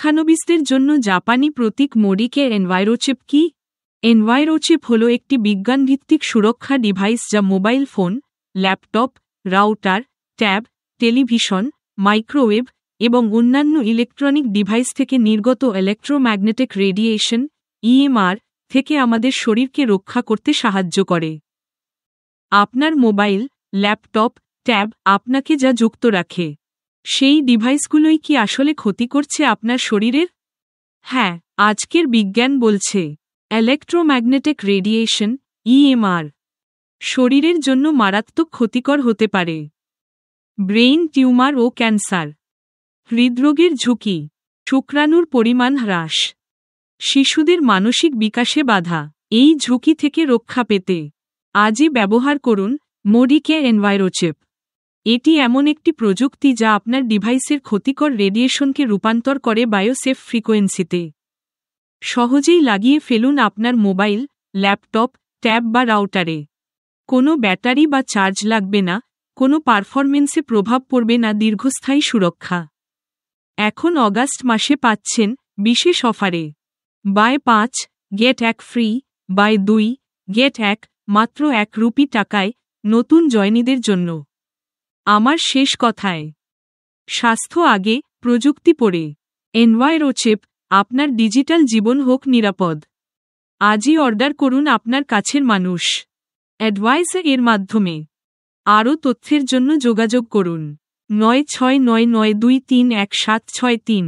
শিক্ষানবিশদের জন্য জাপানি প্রতীক মোডিকে এনভায়রোচিপ কি? এনভায়রোচিপ হল একটি বিজ্ঞানভিত্তিক সুরক্ষা ডিভাইস যা mobile phone, laptop, router, tab, television, microwave এবং অন্যান্য ইলেকট্রনিক ডিভাইস থেকে নির্গত ইলেক্ট্রোম্যাগনেটিক রেডিয়েশন ইএমআর থেকে আমাদের শরীরকে রক্ষা করতে সাহায্য করে। আপনার মোবাইল, ল্যাপটপ, ট্যাব আপনাকে যা যুক্ত রাখে, সেই ডিভাইসগুলোই কি আসলে ক্ষতি করছে আপনার শরীরের? হ্যাঁ, আজকের বিজ্ঞান বলছে ইলেক্ট্রোম্যাগনেটিক রেডিয়েশন ইএমআর শরীরের জন্য মারাত্মক ক্ষতিকর হতে পারে। ব্রেইন টিউমার ও ক্যান্সার, হৃদরোগের ঝুঁকি, শুক্রাণুর পরিমাণ হ্রাস, শিশুদের মানসিক বিকাশে বাধা। এই ঝুঁকি থেকে রক্ষা পেতে আজই ব্যবহার করুন মোডিকে এনভায়রোচিপ। এটি এমন একটি প্রযুক্তি যা আপনার ডিভাইসের ক্ষতিকর রেডিয়েশনকে রূপান্তর করে বায়োসেফ ফ্রিকোয়েন্সিতে। সহজেই লাগিয়ে ফেলুন আপনার মোবাইল, ল্যাপটপ, ট্যাব বা রাউটারে। কোনো ব্যাটারি বা চার্জ লাগবে না, কোনো পারফরমেন্সে প্রভাব পড়বে না, দীর্ঘস্থায়ী সুরক্ষা। এখন অগাস্ট মাসে পাচ্ছেন বিশেষ অফারে buy 5 get 1 free, buy 2 get 1 মাত্র ₹1 টাকায় নতুন জয়নীদের জন্য। আমার শেষ কথায়, স্বাস্থ্য আগে, প্রযুক্তি পরে। এনভায়রোচিপ, আপনার ডিজিটাল জীবন হোক নিরাপদ। আজই অর্ডার করুন আপনার কাছের মানুষ অ্যাডভাইস এর মাধ্যমে। আরও তথ্যের জন্য যোগাযোগ করুন 9699231763।